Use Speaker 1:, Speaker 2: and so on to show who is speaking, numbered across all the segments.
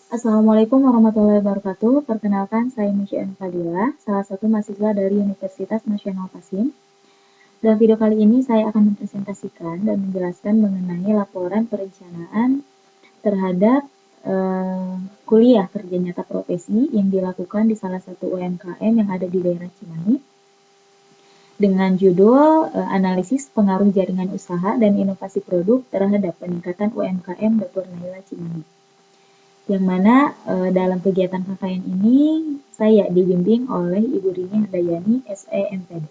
Speaker 1: Assalamualaikum warahmatullahi wabarakatuh. Perkenalkan, saya Misyan Fadila, salah satu mahasiswa dari Universitas Nasional Qasim. Dalam video kali ini, saya akan mempresentasikan dan menjelaskan mengenai laporan perencanaan terhadap kuliah kerja nyata profesi yang dilakukan di salah satu UMKM yang ada di daerah Cimahi dengan judul Analisis Pengaruh Jaringan Usaha dan Inovasi Produk terhadap Peningkatan UMKM Dapur Naila Cimahi. Yang mana dalam kegiatan KKN ini saya dibimbing oleh Ibu Rini Handayani, SE MPD.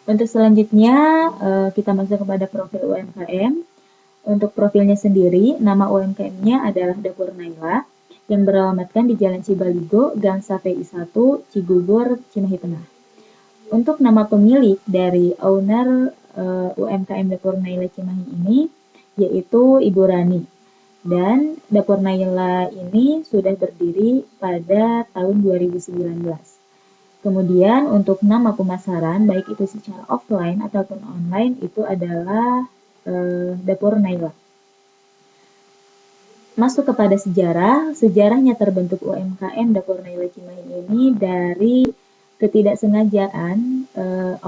Speaker 1: Untuk selanjutnya kita masuk kepada profil UMKM. Untuk profilnya sendiri, nama UMKM-nya adalah Dapur Naila yang beralamatkan di Jalan Cibaligo, Gang Sapi 1, Cigugur, Cimahi Tengah. Untuk nama pemilik dari owner UMKM Dapur Naila Cimahi ini yaitu Ibu Rani. Dan Dapur Naila ini sudah berdiri pada tahun 2019. Kemudian untuk nama pemasaran, baik itu secara offline ataupun online, itu adalah Dapur Naila. Masuk kepada sejarahnya terbentuk UMKM Dapur Naila Cimahi ini dari ketidaksengajaan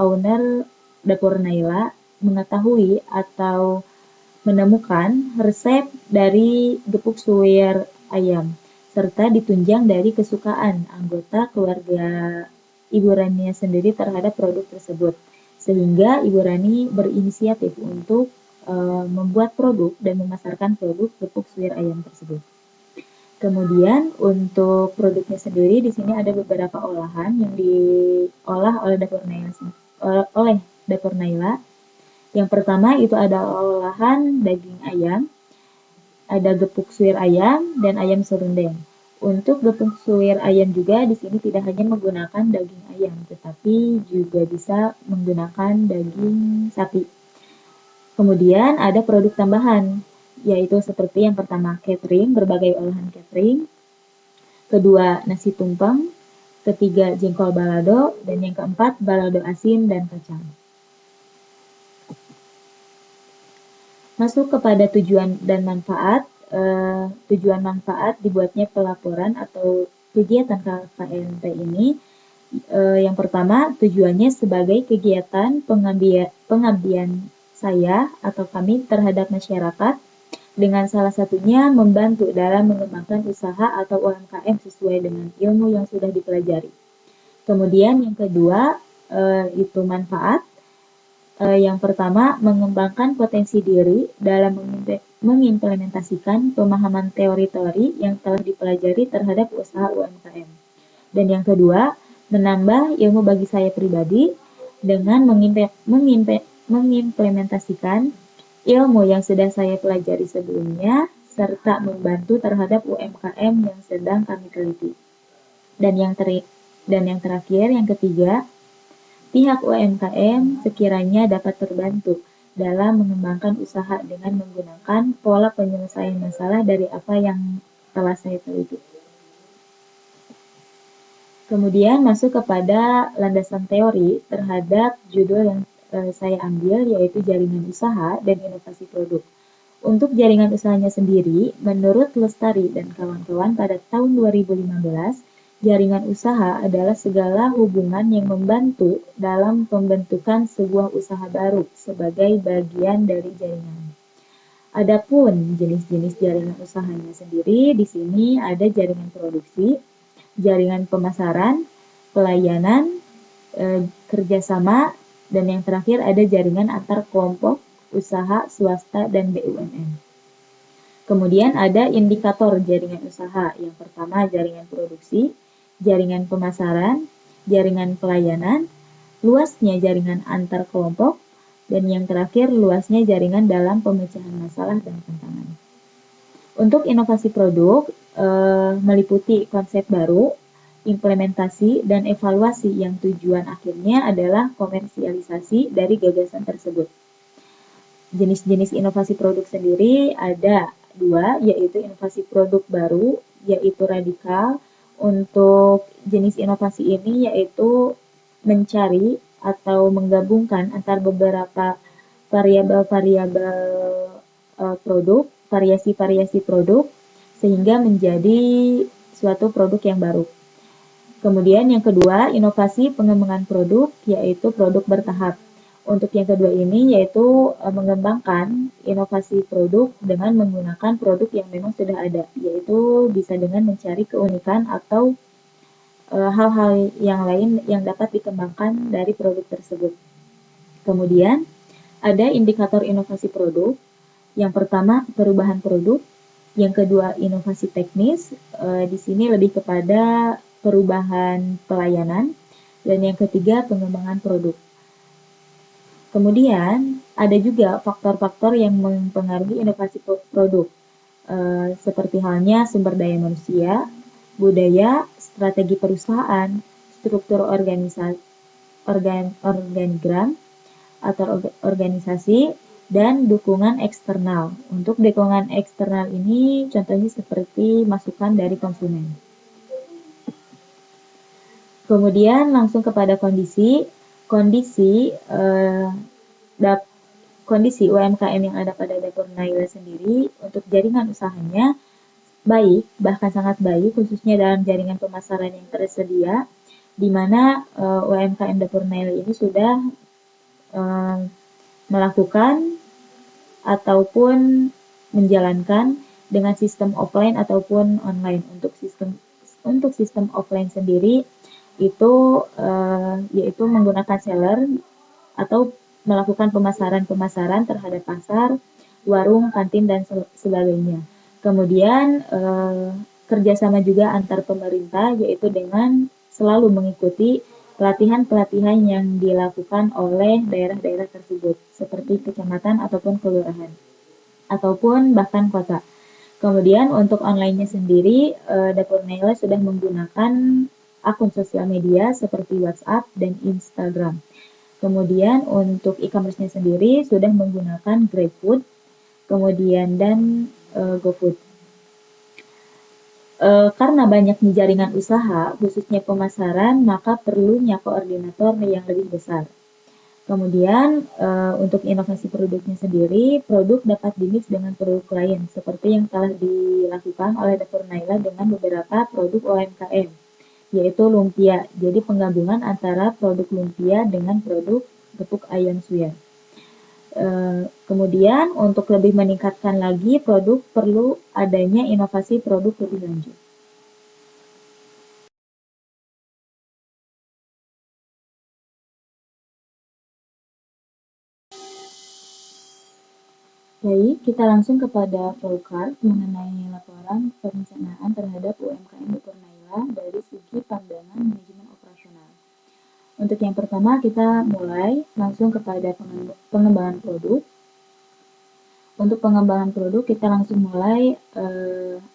Speaker 1: owner Dapur Naila mengetahui atau menemukan resep dari gepuk suwir ayam, serta ditunjang dari kesukaan anggota keluarga Ibu Rani sendiri terhadap produk tersebut. Sehingga Ibu Rani berinisiatif untuk membuat produk dan memasarkan produk gepuk suwir ayam tersebut. Kemudian untuk produknya sendiri di sini ada beberapa olahan yang diolah oleh Dapur Naila. Yang pertama itu ada olahan daging ayam, ada gepuk suwir ayam dan ayam serundeng. Untuk gepuk suwir ayam juga di sini tidak hanya menggunakan daging ayam, tetapi juga bisa menggunakan daging sapi. Kemudian ada produk tambahan, yaitu seperti yang pertama catering, berbagai olahan catering. Kedua nasi tumpeng, ketiga jengkol balado, dan yang keempat balado asin dan kacang. Masuk kepada tujuan dan manfaat. Tujuan manfaat dibuatnya pelaporan atau kegiatan KKNP ini. Yang pertama, tujuannya sebagai kegiatan pengabdian saya atau kami terhadap masyarakat dengan salah satunya membantu dalam mengembangkan usaha atau UMKM sesuai dengan ilmu yang sudah dipelajari. Kemudian yang kedua, itu manfaat. Yang pertama, mengembangkan potensi diri dalam mengimplementasikan pemahaman teori-teori yang telah dipelajari terhadap usaha UMKM. Dan yang kedua, menambah ilmu bagi saya pribadi dengan mengimplementasikan ilmu yang sudah saya pelajari sebelumnya serta membantu terhadap UMKM yang sedang kami teliti. Dan yang terakhir, yang ketiga, pihak UMKM sekiranya dapat terbantu dalam mengembangkan usaha dengan menggunakan pola penyelesaian masalah dari apa yang telah saya teliti. Kemudian masuk kepada landasan teori terhadap judul yang saya ambil, yaitu jaringan usaha dan inovasi produk. Untuk jaringan usahanya sendiri, menurut Lestari dan kawan-kawan pada tahun 2015, jaringan usaha adalah segala hubungan yang membantu dalam pembentukan sebuah usaha baru sebagai bagian dari jaringan. Adapun jenis-jenis jaringan usahanya sendiri, di sini ada jaringan produksi, jaringan pemasaran, pelayanan, kerjasama, dan yang terakhir ada jaringan antar kelompok usaha swasta dan BUMN. Kemudian ada indikator jaringan usaha. Yang pertama jaringan produksi, jaringan pemasaran, jaringan pelayanan, luasnya jaringan antar kelompok, dan yang terakhir luasnya jaringan dalam pemecahan masalah dan tantangan. Untuk inovasi produk meliputi konsep baru, implementasi, dan evaluasi yang tujuan akhirnya adalah komersialisasi dari gagasan tersebut. Jenis-jenis inovasi produk sendiri ada 2, yaitu inovasi produk baru, yaitu radikal. Untuk jenis inovasi ini yaitu mencari atau menggabungkan antar beberapa variabel-variabel produk variasi-variasi produk sehingga menjadi suatu produk yang baru. Kemudian yang kedua, inovasi pengembangan produk, yaitu produk bertahap. Untuk yang kedua ini yaitu mengembangkan inovasi produk dengan menggunakan produk yang memang sudah ada, yaitu bisa dengan mencari keunikan atau hal-hal yang lain yang dapat dikembangkan dari produk tersebut. Kemudian ada indikator inovasi produk. Yang pertama, perubahan produk. Yang kedua, inovasi teknis. Di sini lebih kepada perubahan pelayanan. Dan yang ketiga, pengembangan produk. Kemudian, ada juga faktor-faktor yang mempengaruhi inovasi produk, seperti halnya sumber daya manusia, budaya, strategi perusahaan, struktur organigram atau organisasi, dan dukungan eksternal. Untuk dukungan eksternal ini contohnya seperti masukan dari konsumen. Kemudian langsung kepada kondisi UMKM yang ada pada Dapur Naila sendiri untuk jaringan usahanya baik, bahkan sangat baik, khususnya dalam jaringan pemasaran yang tersedia, di mana UMKM Dapur Naila ini sudah melakukan ataupun menjalankan dengan sistem offline ataupun online. Untuk sistem offline sendiri itu yaitu menggunakan seller atau melakukan pemasaran terhadap pasar, warung, kantin, dan sebagainya. Kemudian kerjasama juga antar pemerintah, yaitu dengan selalu mengikuti pelatihan-pelatihan yang dilakukan oleh daerah-daerah tersebut, seperti kecamatan ataupun kelurahan, ataupun bahkan kota. Kemudian untuk online-nya sendiri, Dapur Naila sudah menggunakan akun sosial media seperti WhatsApp dan Instagram. Kemudian untuk e-commerce-nya sendiri sudah menggunakan GrabFood, kemudian dan GoFood. Karena banyaknya jaringan usaha, khususnya pemasaran, maka perlunya koordinator yang lebih besar. Kemudian untuk inovasi produknya sendiri, produk dapat dimix dengan produk lain, seperti yang telah dilakukan oleh Dapur Naila dengan beberapa produk UMKM, yaitu lumpia. Jadi penggabungan antara produk lumpia dengan produk gepuk ayam suwir. Kemudian untuk lebih meningkatkan lagi produk, perlu adanya inovasi produk lebih lanjut. Baik, kita langsung kepada flowchart mengenai laporan perencanaan terhadap UMKM Dapur Naila dari segi pandangan manajemen operasional. Untuk yang pertama, kita mulai langsung kepada pengembangan produk. Untuk pengembangan produk, kita langsung mulai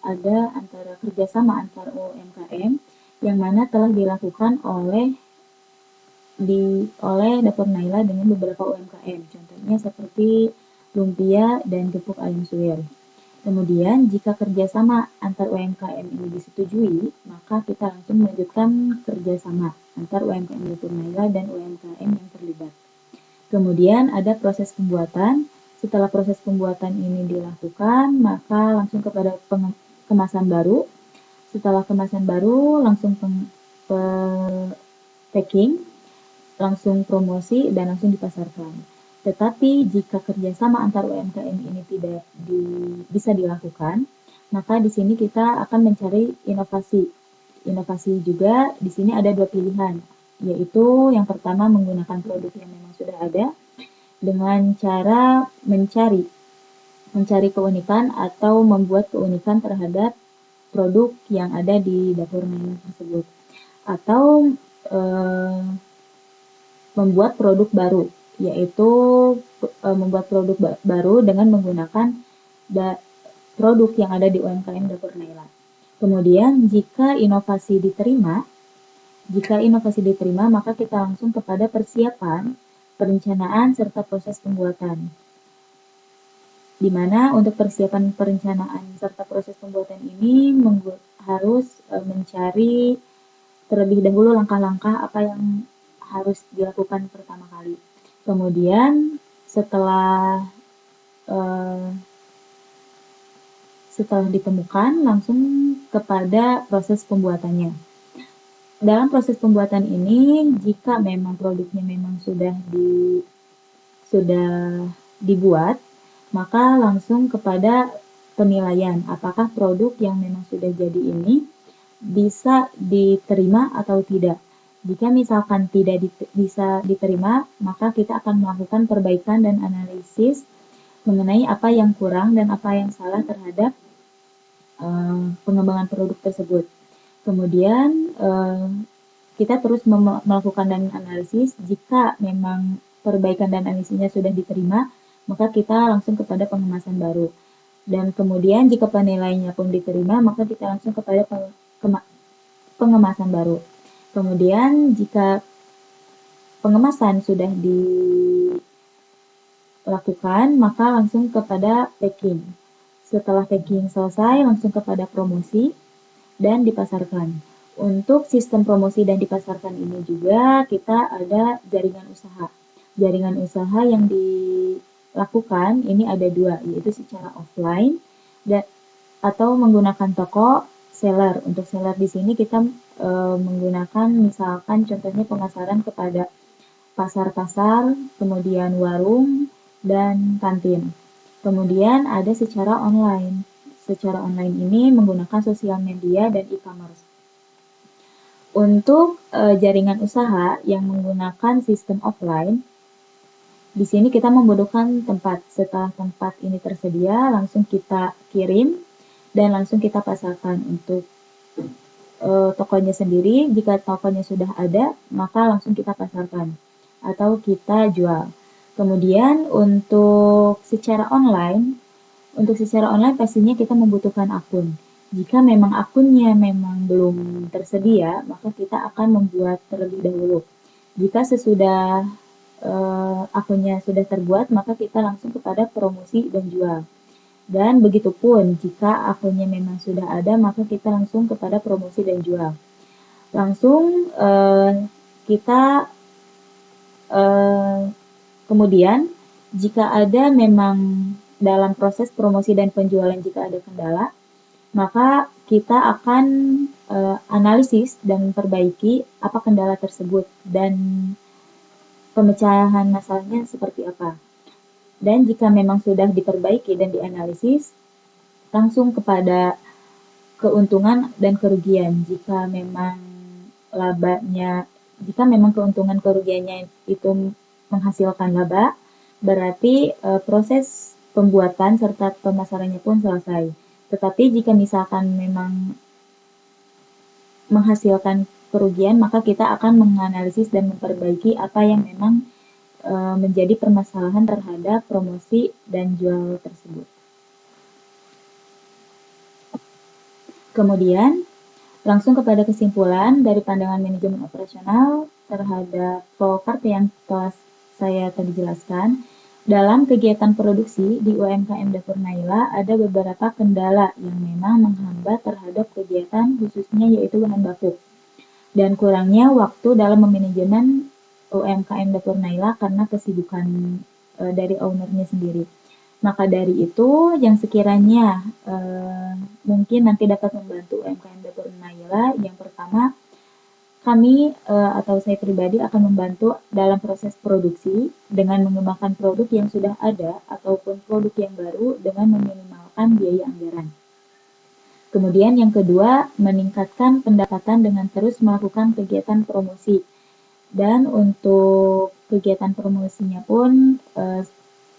Speaker 1: ada antara kerjasama antar UMKM yang mana telah dilakukan oleh Dapur Naila dengan beberapa UMKM. Contohnya seperti lumpia dan gepuk ayam suwir. Kemudian, jika kerjasama antar UMKM ini disetujui, maka kita langsung melanjutkan kerjasama antar UMKM Dapur Naila dan UMKM yang terlibat. Kemudian ada proses pembuatan. Setelah proses pembuatan ini dilakukan, maka langsung kepada kemasan baru. Setelah kemasan baru, langsung packing, langsung promosi, dan langsung dipasarkan. Tetapi jika kerjasama antar UMKM ini tidak bisa dilakukan, maka di sini kita akan mencari inovasi. Inovasi juga di sini ada dua pilihan, yaitu yang pertama menggunakan produk yang memang sudah ada dengan cara mencari keunikan atau membuat keunikan terhadap produk yang ada di Dapur Naila tersebut, atau membuat produk baru, yaitu membuat produk baru dengan menggunakan produk yang ada di UMKM Dapur Naila. Kemudian jika inovasi diterima, maka kita langsung kepada persiapan, perencanaan, serta proses pembuatan. Di mana untuk persiapan perencanaan serta proses pembuatan ini harus mencari terlebih dahulu langkah-langkah apa yang harus dilakukan pertama kali. Kemudian setelah setelah ditemukan langsung kepada proses pembuatannya. Dalam proses pembuatan ini, jika memang produknya memang sudah dibuat, maka langsung kepada penilaian apakah produk yang memang sudah jadi ini bisa diterima atau tidak. Jika misalkan tidak bisa diterima, maka kita akan melakukan perbaikan dan analisis mengenai apa yang kurang dan apa yang salah terhadap pengembangan produk tersebut. Kemudian kita terus melakukan dan analisis. Jika memang perbaikan dan analisisnya sudah diterima, maka kita langsung kepada pengemasan baru. Dan kemudian jika penilaiannya pun diterima, maka kita langsung kepada pengemasan baru. Kemudian jika pengemasan sudah dilakukan, maka langsung kepada packing. Setelah packing selesai, langsung kepada promosi dan dipasarkan. Untuk sistem promosi dan dipasarkan ini juga kita ada jaringan usaha. Jaringan usaha yang dilakukan ini ada dua, yaitu secara offline atau menggunakan toko seller. Untuk seller di sini kita menggunakan misalkan contohnya pemasaran kepada pasar-pasar, kemudian warung, dan kantin. Kemudian ada secara online. Secara online ini menggunakan sosial media dan e-commerce. Untuk jaringan usaha yang menggunakan sistem offline, di sini kita membutuhkan tempat. Setelah tempat ini tersedia, langsung kita kirim dan langsung kita pasarkan. Untuk tokonya sendiri, jika tokonya sudah ada, maka langsung kita pasarkan atau kita jual. Kemudian untuk secara online pastinya kita membutuhkan akun. Jika memang akunnya memang belum tersedia, maka kita akan membuat terlebih dahulu. Jika sesudah akunnya sudah terbuat, maka kita langsung kepada promosi dan jual. Dan begitupun, jika akunnya memang sudah ada, maka kita langsung kepada promosi dan jual. Langsung kita kemudian, jika ada memang dalam proses promosi dan penjualan jika ada kendala, maka kita akan analisis dan perbaiki apa kendala tersebut dan pemecahan masalahnya seperti apa. Dan jika memang sudah diperbaiki dan dianalisis, langsung kepada keuntungan dan kerugian. Jika memang keuntungan kerugiannya itu menghasilkan laba, berarti proses pembuatan serta pemasarannya pun selesai. Tetapi jika misalkan memang menghasilkan kerugian, maka kita akan menganalisis dan memperbaiki apa yang memang menjadi permasalahan terhadap promosi dan jual tersebut. Kemudian, langsung kepada kesimpulan dari pandangan manajemen operasional terhadap flowchart yang telah saya tadi jelaskan. Dalam kegiatan produksi di UMKM Dapur Naila ada beberapa kendala yang memang menghambat terhadap kegiatan khususnya yaitu bahan baku dan kurangnya waktu dalam memanajemen UMKM Dapur Naila karena kesibukan dari ownernya sendiri. Maka dari itu yang sekiranya mungkin nanti dapat membantu UMKM Dapur Naila, yang pertama kami atau saya pribadi akan membantu dalam proses produksi dengan mengembangkan produk yang sudah ada ataupun produk yang baru dengan meminimalkan biaya anggaran. Kemudian yang kedua, meningkatkan pendapatan dengan terus melakukan kegiatan promosi. Dan untuk kegiatan promosinya pun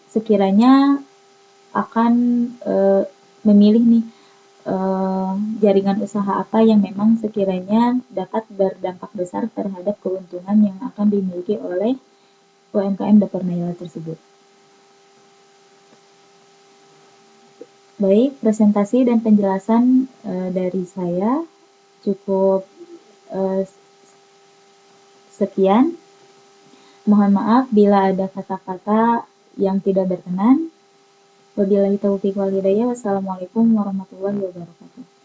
Speaker 1: sekiranya akan memilih nih jaringan usaha apa yang memang sekiranya dapat berdampak besar terhadap keuntungan yang akan dimiliki oleh UMKM Dapur Naila tersebut. Baik, presentasi dan penjelasan dari saya cukup sekian. Mohon maaf bila ada kata-kata yang tidak berkenan. Wabillahi taufiq wal hidayah. Wassalamualaikum warahmatullahi wabarakatuh.